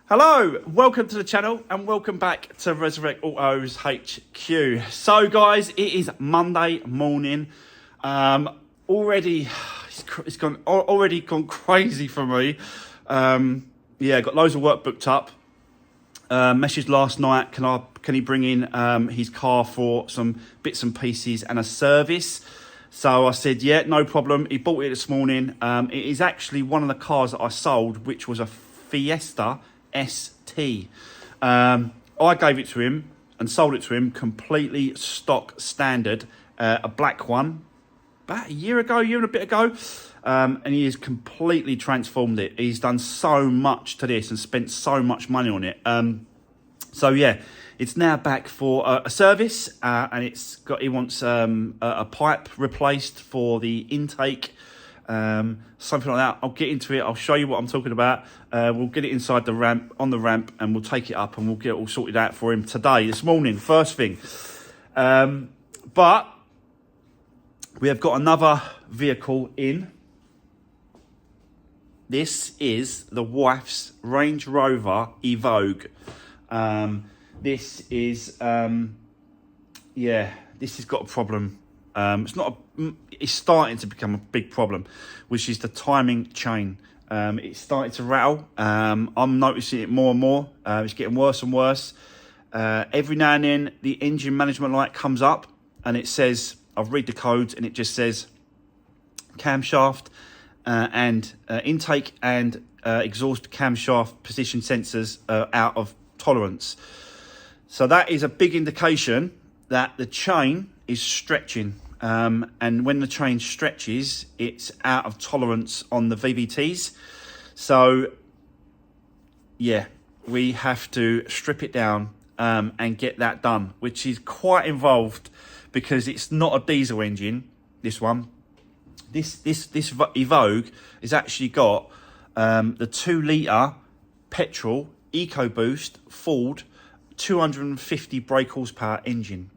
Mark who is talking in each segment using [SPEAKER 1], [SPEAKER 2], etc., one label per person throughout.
[SPEAKER 1] Hello, welcome to the channel and welcome back to Resurwreck Autos HQ. So guys, it is Monday morning. Already gone crazy for me. Yeah, got loads of work booked up. Messaged last night, can he bring in his car for some bits and pieces and a service? So I said, yeah, no problem. He bought it this morning. It is actually one of the cars that I sold, which was a Fiesta ST. I gave it to him and sold it to him completely stock standard, a black one, about a year and a bit ago. And he has completely transformed it. He's done so much to this and spent so much money on it. So yeah, it's now back for a service, and he wants a pipe replaced for the intake, something like that. I'll get into it. I'll show you what I'm talking about. We'll get it inside the ramp, on the ramp, and we'll take it up and we'll get it all sorted out for him this morning, first thing. But we have got another vehicle in. This is the wife's Range Rover Evoque. This is, yeah, this has got a problem. It's starting to become a big problem, which is the timing chain. It's starting to rattle. I'm noticing it more and more. It's getting worse and worse. Every now and then, the engine management light comes up and it says, I've read the codes, and it just says camshaft and intake and exhaust camshaft position sensors out of tolerance. So that is a big indication that the chain is stretching. And when the chain stretches, it's out of tolerance on the VVTs. So yeah, we have to strip it down and get that done, which is quite involved because it's not a diesel engine, this one. This Evoque has actually got the 2-litre petrol EcoBoost Ford 250 brake horsepower engine,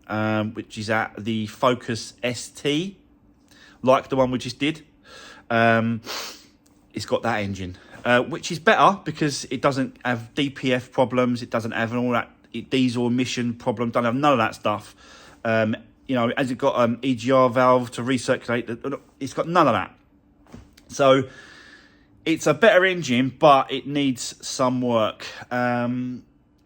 [SPEAKER 1] which is at the Focus ST, like the one we just did. It's got that engine, which is better because it doesn't have DPF problems. It doesn't have all that diesel emission problem. Don't have none of that stuff. You know, has it got EGR valve to recirculate? It's got none of that. So it's a better engine, but it needs some work.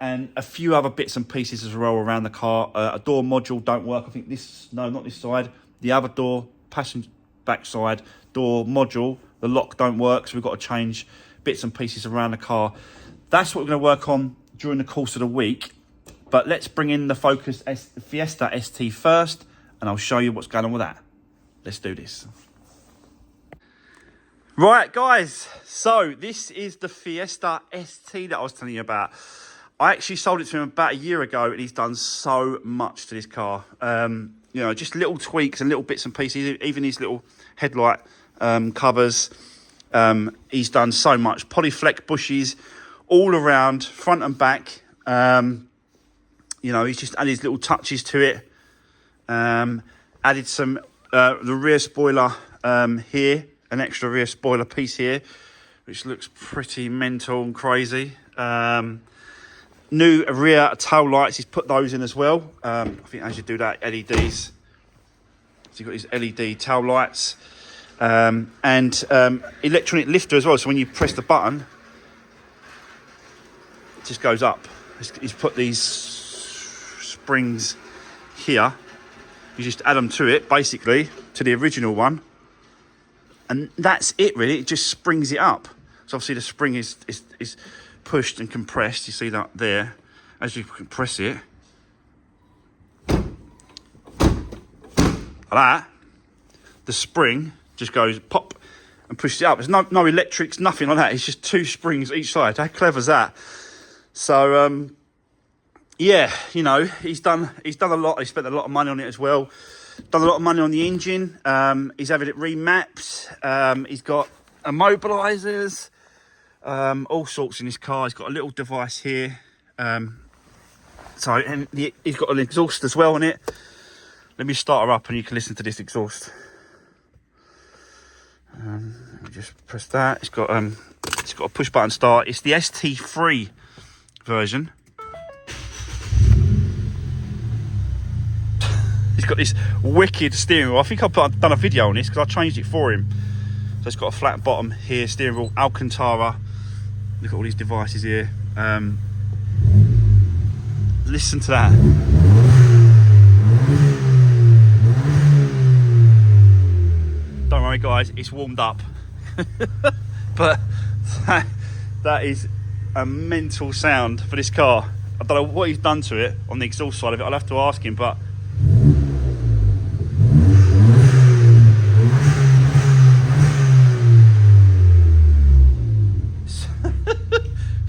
[SPEAKER 1] And a few other bits and pieces as well around the car. A door module don't work. I think not this side. The other door, passenger back side door module, the lock don't work. So we've got to change bits and pieces around the car. That's what we're going to work on during the course of the week. But let's bring in the Fiesta ST first, and I'll show you what's going on with that. Let's do this. Right, guys. So this is the Fiesta ST that I was telling you about. I actually sold it to him about a year ago, and he's done so much to this car. You know, just little tweaks and little bits and pieces, even his little headlight covers. He's done so much. Polyflex bushes all around, front and back. You know, he's just added his little touches to it. Added some, the rear spoiler here, an extra rear spoiler piece here, which looks pretty mental and crazy. New rear tail lights, he's put those in as well. I think as you do that, LEDs. So you've got these LED tail lights. And electronic lifter as well. So when you press the button, it just goes up. He's put these springs here. You just add them to it, basically, to the original one. And that's it, really. It just springs it up. So obviously the spring is pushed and compressed. You see that there. As you compress it, like that, the spring just goes pop and pushes it up. There's no electrics, nothing like that. It's just 2 springs each side. How clever is that? So yeah, you know, he's done a lot. He spent a lot of money on it as well. Done a lot of money on the engine. He's having it remapped. He's got immobilizers, all sorts in his car. He's got a little device here. And he's got an exhaust as well on it. Let me start her up and you can listen to this exhaust. Let me just press that. It's got a push button start. It's the ST3 version. He's got this wicked steering wheel. I think I've done a video on this because I changed it for him. So it's got a flat bottom here, steering wheel, Alcantara. Look at all these devices here. Listen to that. Don't worry guys, it's warmed up. But that is a mental sound for this car. I don't know what he's done to it on the exhaust side of it. I'll have to ask him, but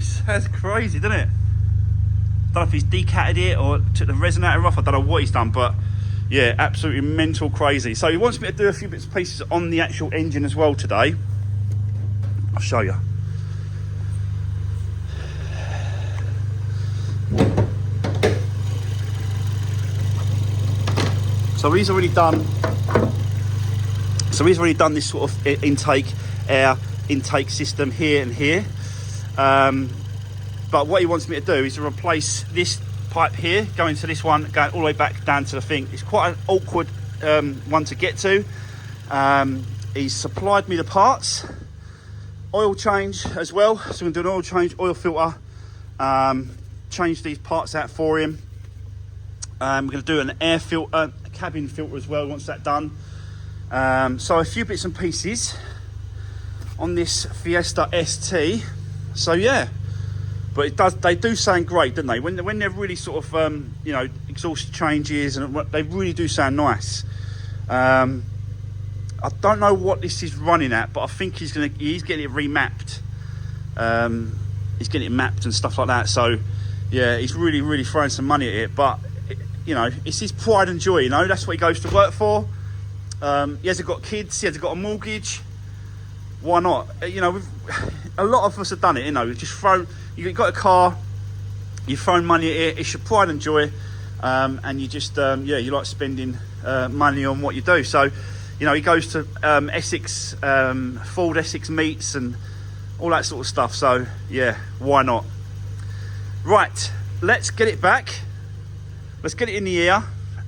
[SPEAKER 1] sounds crazy, doesn't it? I don't know if he's decatted it or took the resonator off. I don't know what he's done, but yeah, absolutely mental crazy. So he wants me to do a few bits and pieces on the actual engine as well today. I'll show you. So he's already done this sort of air intake system here and here. But what he wants me to do is to replace this pipe here, going to this one, going all the way back down to the thing. It's quite an awkward one to get to. He's supplied me the parts, oil change as well. So we're going to do an oil change, oil filter, change these parts out for him. We're going to do an air filter, a cabin filter as well once that's done. So a few bits and pieces on this Fiesta ST. So yeah, but they do sound great, don't they? When they're really sort of you know, exhaust changes, and they really do sound nice. I don't know what this is running at, but I think he's getting it remapped. He's getting it mapped and stuff like that. So yeah, he's really throwing some money at it. But you know, it's his pride and joy. You know, that's what he goes to work for. He hasn't got kids. He hasn't got a mortgage. Why not? You know, a lot of us have done it. You know, just thrown. You've got a car. You've thrown money at it. It's your pride and joy, and you just yeah, you like spending money on what you do. So, you know, he goes to Essex, Ford Essex meets and all that sort of stuff. So yeah, why not? Right, let's get it back. Let's get it in the air,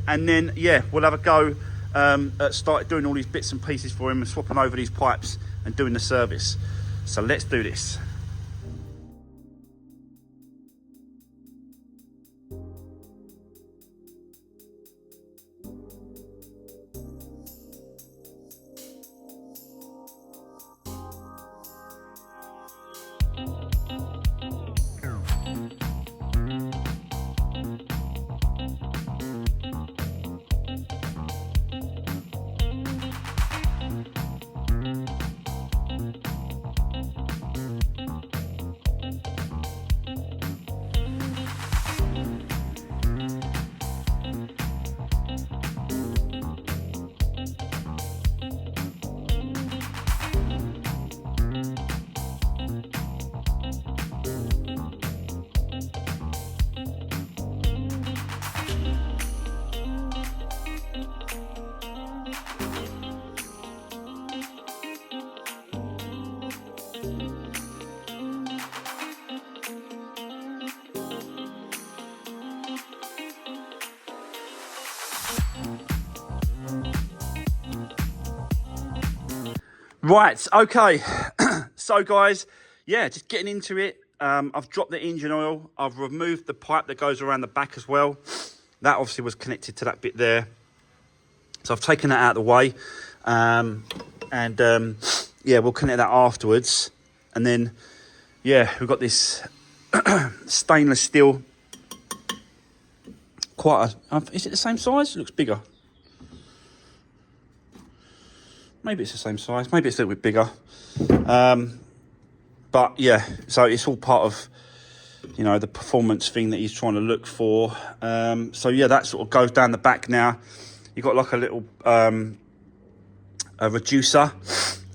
[SPEAKER 1] and then yeah, we'll have a go at start doing all these bits and pieces for him and swapping over these pipes and doing the service. So let's do this. Right, okay. So guys, yeah, just getting into it. I've dropped the engine oil. I've removed the pipe that goes around the back as well. That obviously was connected to that bit there. So I've taken that out of the way. Yeah, we'll connect that afterwards. And then, yeah, we've got this stainless steel. Is it the same size? It looks bigger. Maybe it's the same size. Maybe it's a little bit bigger. But yeah, so it's all part of, you know, the performance thing that he's trying to look for. So yeah, that sort of goes down the back now. You've got like a little a reducer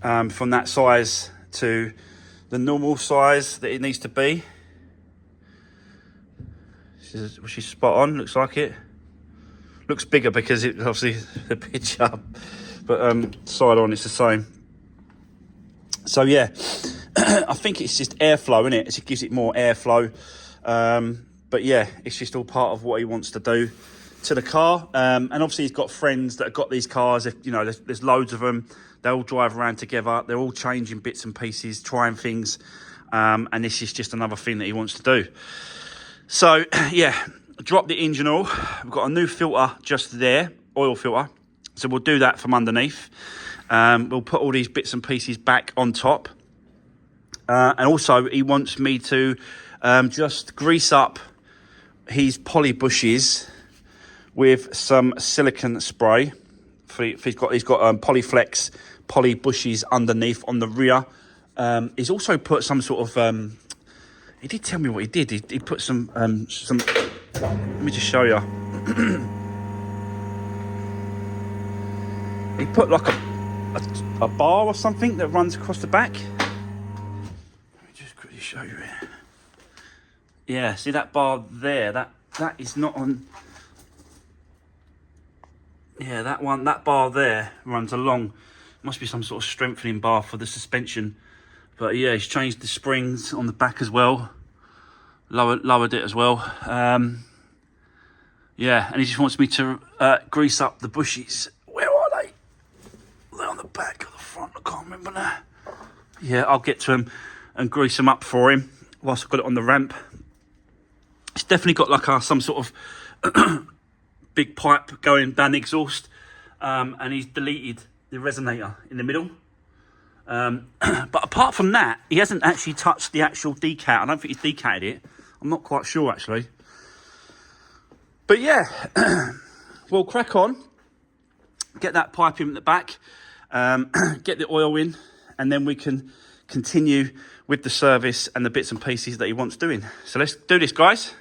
[SPEAKER 1] from that size to the normal size that it needs to be. She's spot on, looks like it. Looks bigger because it obviously the picture. But side on, it's the same. So yeah, I think it's just airflow, innit? It just gives it more airflow. But yeah, it's just all part of what he wants to do to the car. And obviously he's got friends that have got these cars. If you know, there's loads of them. They all drive around together. They're all changing bits and pieces, trying things. And this is just another thing that he wants to do. So yeah, drop the engine oil. We've got a new filter just there, oil filter. So we'll do that from underneath. We'll put all these bits and pieces back on top. And also he wants me to just grease up his poly bushes with some silicone spray. He's got Polyflex poly bushes underneath on the rear. He's also put some sort of he did tell me what he did. He put some let me just show you. He put like a bar or something that runs across the back. Let me just quickly show you it. Yeah, see that bar there? That is not on. Yeah, that bar there runs along. Must be some sort of strengthening bar for the suspension. But yeah, he's changed the springs on the back as well. Lowered it as well. Yeah, and he just wants me to grease up the bushes. Where are they? They're on the back or the front, I can't remember now. Yeah, I'll get to him and grease them up for him whilst I've got it on the ramp. It's definitely got like some sort of big pipe going down the exhaust. And he's deleted the resonator in the middle. But apart from that, he hasn't actually touched the actual decat. I don't think he's decatted it. I'm not quite sure, actually. But yeah, we'll crack on. Get that pipe in the back. Get the oil in. And then we can continue with the service and the bits and pieces that he wants doing. So let's do this, guys.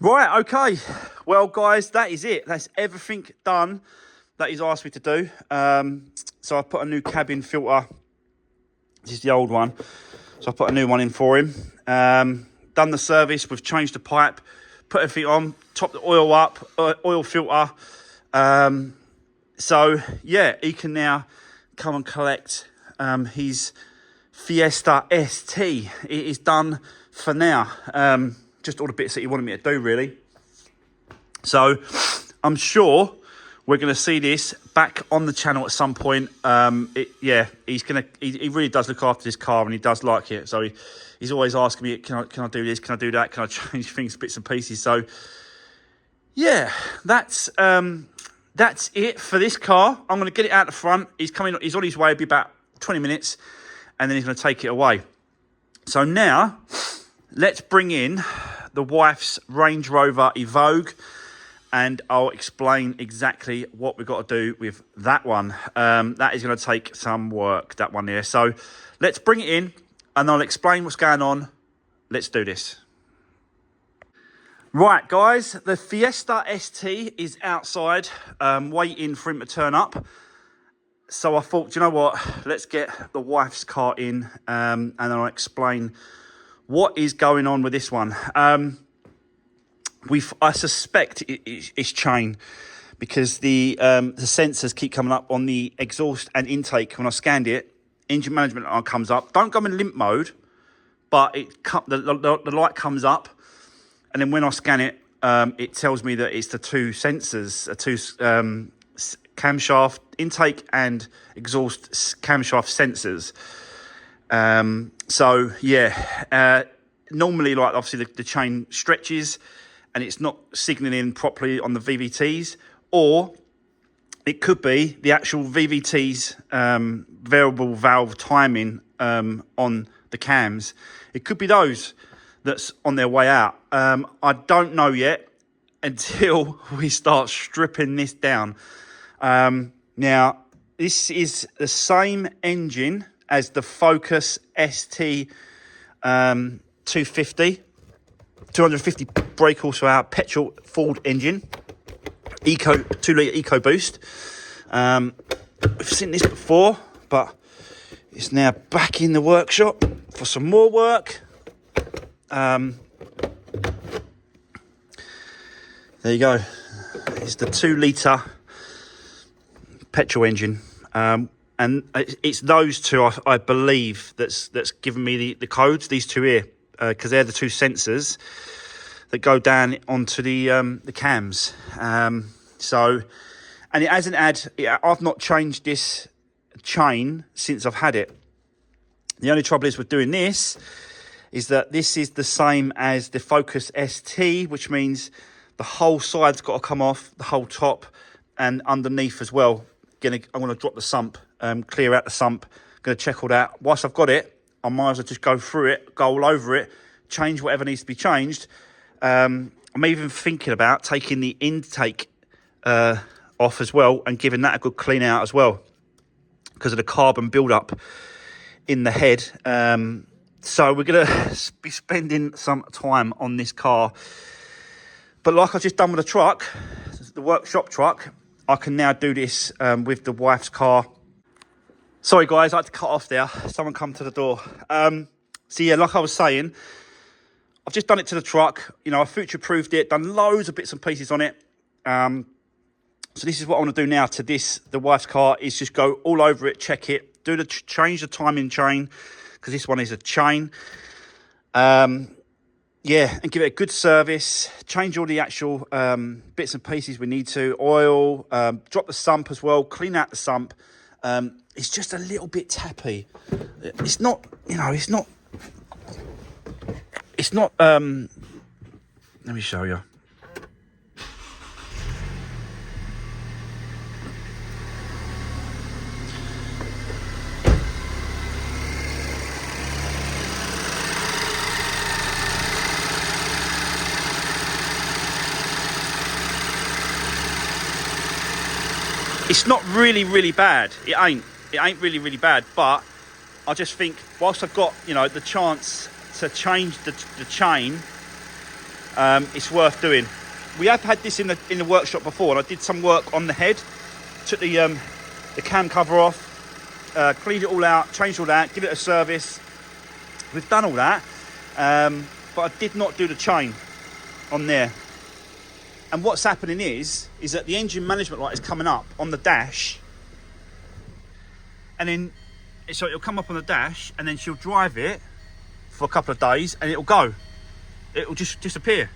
[SPEAKER 1] Right, okay. Well, guys, that is it. That's everything done that he's asked me to do. So I put a new cabin filter. This is the old one. So I put a new one in for him. Done the service. We've changed the pipe, put everything on, topped the oil up, oil filter. So, yeah, he can now come and collect his Fiesta ST. It is done for now. Just all the bits that he wanted me to do, really. So I'm sure we're going to see this back on the channel at some point. He really does look after this car, and he does like it. So he's always asking me, can I do this? Can I do that? Can I change things, bits and pieces? So yeah, that's it for this car. I'm going to get it out the front. He's on his way. It'll be about 20 minutes, and then he's going to take it away. So now let's bring in the wife's Range Rover Evoque, and I'll explain exactly what we've got to do with that one. That is going to take some work, that one there. So let's bring it in, and I'll explain what's going on. Let's do this. Right, guys, the Fiesta ST is outside, waiting for him to turn up. So I thought, do you know what? Let's get the wife's car in, and then I'll explain what is going on with this one. I suspect it's chain, because the sensors keep coming up on the exhaust and intake. When I scanned it, engine management comes up. Don't go in limp mode, but the light comes up, and then when I scan it, it tells me that it's the two sensors, camshaft intake and exhaust camshaft sensors. So yeah, normally, like, obviously the chain stretches and it's not signalling properly on the VVTs, or it could be the actual VVTs, variable valve timing on the cams. It could be those that's on their way out. I don't know yet until we start stripping this down. Now, this is the same engine as the Focus ST 250 brake horsepower petrol Ford engine, 2-litre EcoBoost. We've seen this before, but it's now back in the workshop for some more work. There you go. It's the 2-litre petrol engine. And it's those two, I believe, that's given me the codes, these two here, because they're the two sensors that go down onto the cams. So, and it hasn't I've not changed this chain since I've had it. The only trouble is with doing this is that this is the same as the Focus ST, which means the whole side's got to come off, the whole top, and underneath as well. I'm going to drop the sump, clear out the sump. Going to check all that. Whilst I've got it, I might as well just go through it, go all over it, change whatever needs to be changed. I'm even thinking about taking the intake off as well and giving that a good clean out as well, because of the carbon build-up in the head. So we're going to be spending some time on this car. But like I've just done with the truck, the workshop truck, I can now do this with the wife's car. Sorry, guys, I had to cut off there. Someone come to the door. So, yeah, like I was saying, I've just done it to the truck. You know, I future-proofed it, done loads of bits and pieces on it. So this is what I want to do now to the wife's car, is just go all over it, check it, do change the timing chain, because this one is a chain. Yeah, and give it a good service, change all the actual bits and pieces we need to, oil, drop the sump as well, clean out the sump. It's just a little bit tappy. It's not, you know, it's not, let me show you. It's not really, really bad. It ain't really, really bad. But I just think, whilst I've got, you know, the chance to change the chain, it's worth doing. We have had this in the workshop before, and I did some work on the head. Took the cam cover off, cleaned it all out, changed all that, give it a service. We've done all that, but I did not do the chain on there. And what's happening is that the engine management light is coming up on the dash, and then so it'll come up on the dash, and then she'll drive it for a couple of days, and it'll go. It'll just disappear.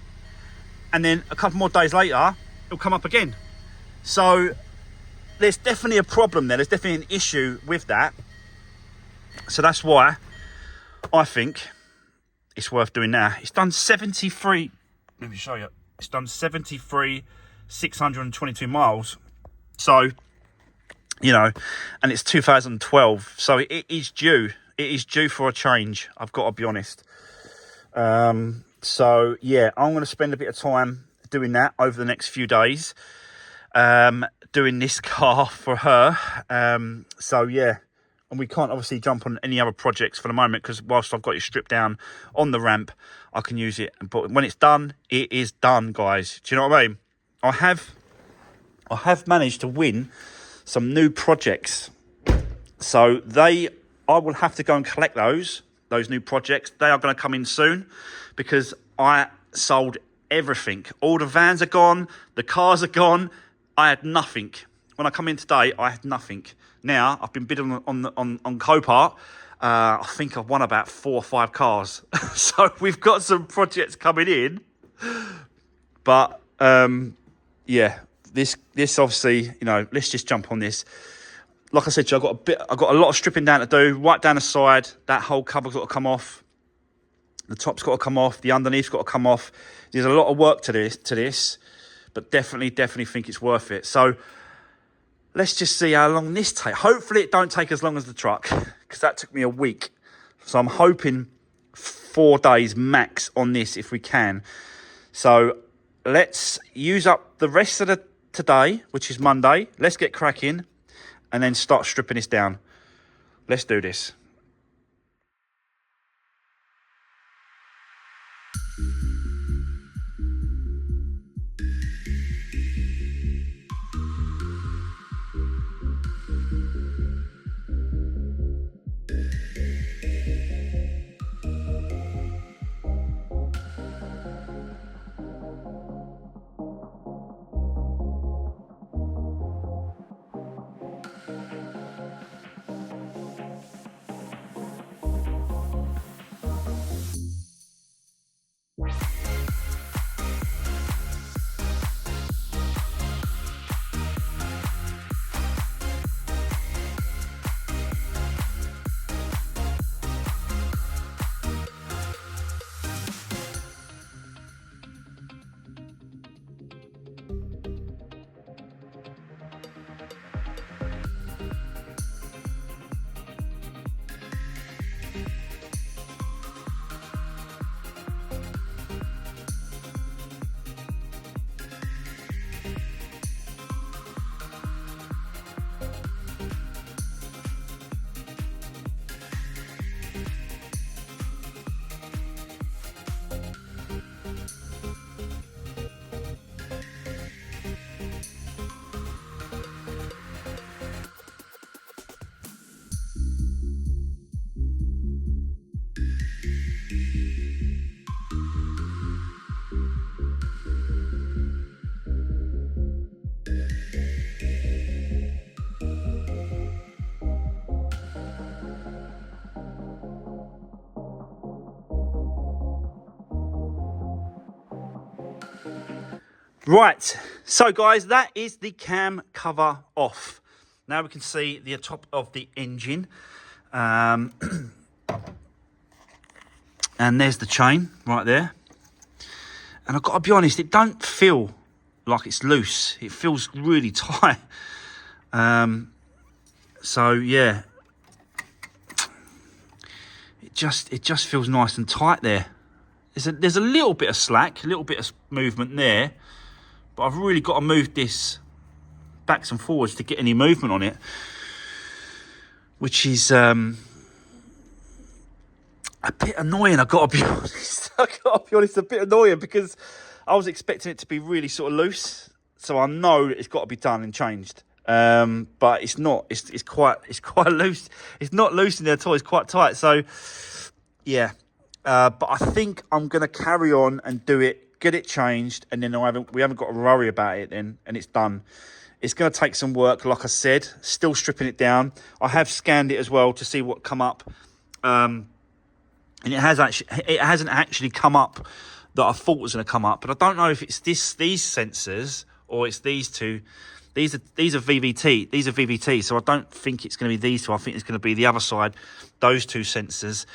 [SPEAKER 1] And then a couple more days later, it'll come up again. So there's definitely a problem there. There's definitely an issue with that. So that's why I think it's worth doing now. It's done 73. Let me show you. It's done 622 miles. So, you know, and it's 2012. So it is due. It is due for a change. I've got to be honest. So yeah, I'm going to spend a bit of time doing that over the next few days, doing this car for her. So yeah, and we can't obviously jump on any other projects for the moment because whilst I've got it stripped down on the ramp, I can use it. But when it's done, it is done, guys. Do you know what I mean? I have managed to win some new projects. So I will have to go and collect those new projects. They are going to come in soon because I sold everything. All the vans are gone. The cars are gone. I had nothing. When I come in today, I had nothing. Now, I've been bidding on Copart. I think I've won about 4 or 5 cars. So we've got some projects coming in. But, yeah, this obviously, you know, let's just jump on this. Like I said to you, I've got a lot of stripping down to do. Right down the side, that whole cover's got to come off. The top's got to come off. The underneath's got to come off. There's a lot of work to this, but definitely think it's worth it. So let's just see how long this takes. Hopefully it don't take as long as the truck because that took me a week. So I'm hoping 4 days max on this if we can. So let's use up the rest of today, which is Monday. Let's get cracking and then start stripping this down. Let's do this. Right, so guys, that is the cam cover off. Now we can see the top of the engine. And there's the chain right there. And I've got to be honest, it don't feel like it's loose. It feels really tight. So yeah, it just feels nice and tight there. There's a little bit of slack, a little bit of movement there. But I've really got to move this backs and forwards to get any movement on it, which is a bit annoying, I've got to be honest. I gotta be honest, a bit annoying because I was expecting it to be really sort of loose, so I know that it's got to be done and changed. But it's not. It's quite loose. It's not loose in there at all. It's quite tight. So yeah. But I think I'm gonna carry on and do it, get it changed, and then we haven't got to worry about it then, and it's done. It's going to take some work, like I said, still stripping it down. I have scanned it as well to see what come up. And it hasn't actually come up that I thought was going to come up. But I don't know if it's these sensors or it's these two. These are VVT. These are VVT. So I don't think it's going to be these two. I think it's going to be the other side, those two sensors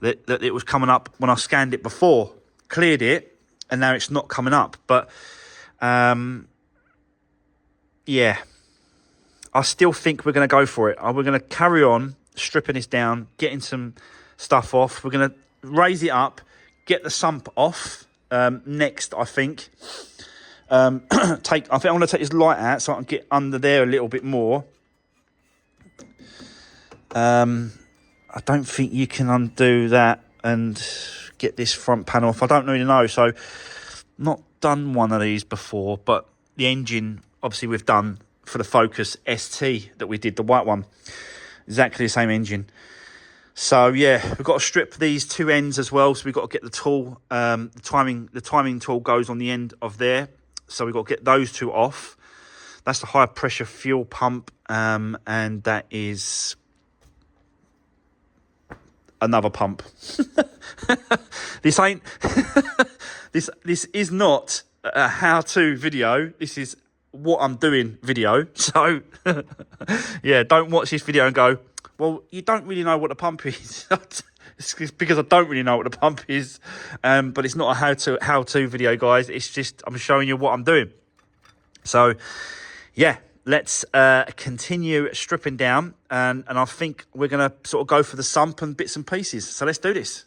[SPEAKER 1] that it was coming up when I scanned it before. Cleared it, and now it's not coming up. But yeah, I still think we're going to go for it. We're going to carry on stripping this down, getting some stuff off. We're going to raise it up, get the sump off next, I think. I think I'm going to take this light out so I can get under there a little bit more. I don't think you can undo that and get this front panel off. I don't really know. So, not done one of these before, but the engine, obviously, we've done for the Focus ST that we did, the white one. Exactly the same engine. So, yeah, we've got to strip these two ends as well. So, we've got to get the tool, the timing tool goes on the end of there. So, we've got to get those two off. That's the high pressure fuel pump. And that is another pump. This ain't... this is not a how-to video. This is what I'm doing video. So, yeah, don't watch this video and go, well, you don't really know what the pump is. It's because I don't really know what the pump is. But it's not a how-to video, guys. It's just I'm showing you what I'm doing. So, yeah, let's continue stripping down. And I think we're going to sort of go for the sump and bits and pieces. So let's do this.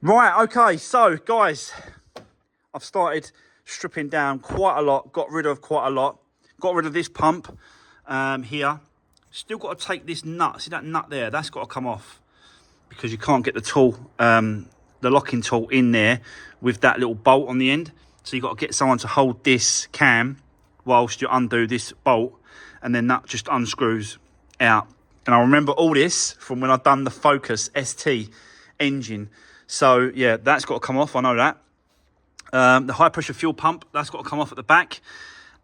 [SPEAKER 1] Right, okay, so guys, I've started stripping down quite a lot, got rid of quite a lot, got rid of this pump here, Still got to take this nut. See that nut there? That's got to come off because you can't get the tool, the locking tool in there with that little bolt on the end. So you've got to get someone to hold this cam whilst you undo this bolt, and then that just unscrews out. And I remember all this from when I've done the Focus ST engine. So yeah, that's got to come off. I know that. The high pressure fuel pump, that's got to come off at the back.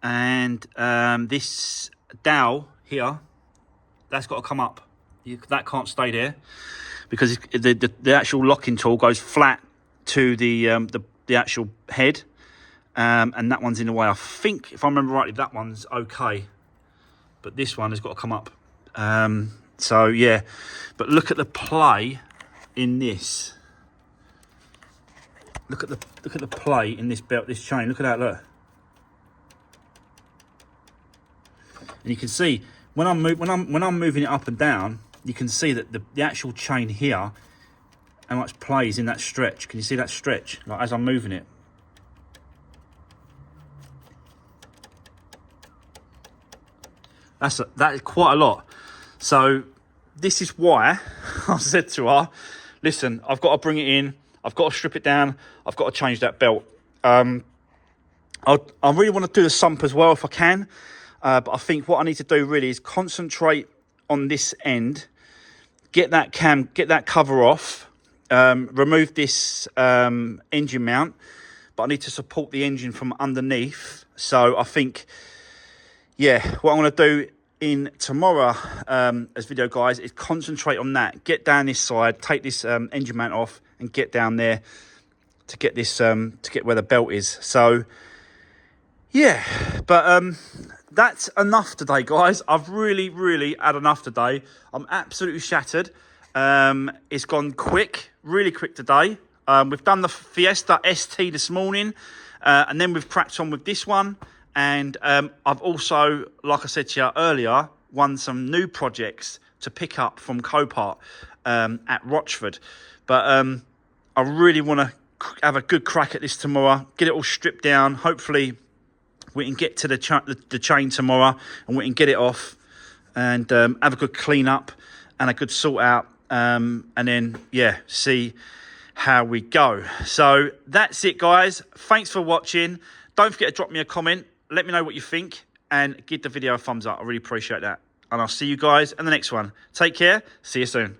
[SPEAKER 1] And this dowel here, that's got to come up. That can't stay there because the actual locking tool goes flat to the actual head, and that one's in the way. I think, if I remember rightly, that one's okay, but this one has got to come up. So yeah, but look at the play in this. Look at the play in this belt, this chain. Look at that, look. And you can see when I'm moving it up and down, you can see that the actual chain here, how much plays in that stretch. Can you see that stretch? Like as I'm moving it. That is quite a lot. So this is why I said to her, listen, I've got to bring it in. I've got to strip it down. I've got to change that belt. I really want to do the sump as well if I can. But I think what I need to do really is concentrate on this end, get that cover off, remove this engine mount, but I need to support the engine from underneath. So I think, yeah, what I'm going to do in tomorrow as video, guys, is concentrate on that. Get down this side, take this engine mount off, and get down there to get this to get where the belt is. So yeah, but that's enough today, guys. I've really had enough today. I'm absolutely shattered. It's gone quick, really quick today. We've done the Fiesta ST this morning, and then we've cracked on with this one. And I've also, like I said to you earlier, won some new projects to pick up from Copart at Rochford. But I really want to have a good crack at this tomorrow, get it all stripped down. Hopefully we can get to the chain tomorrow and we can get it off and have a good clean up and a good sort out, and then, yeah, see how we go. So that's it, guys. Thanks for watching. Don't forget to drop me a comment. Let me know what you think and give the video a thumbs up. I really appreciate that. And I'll see you guys in the next one. Take care. See you soon.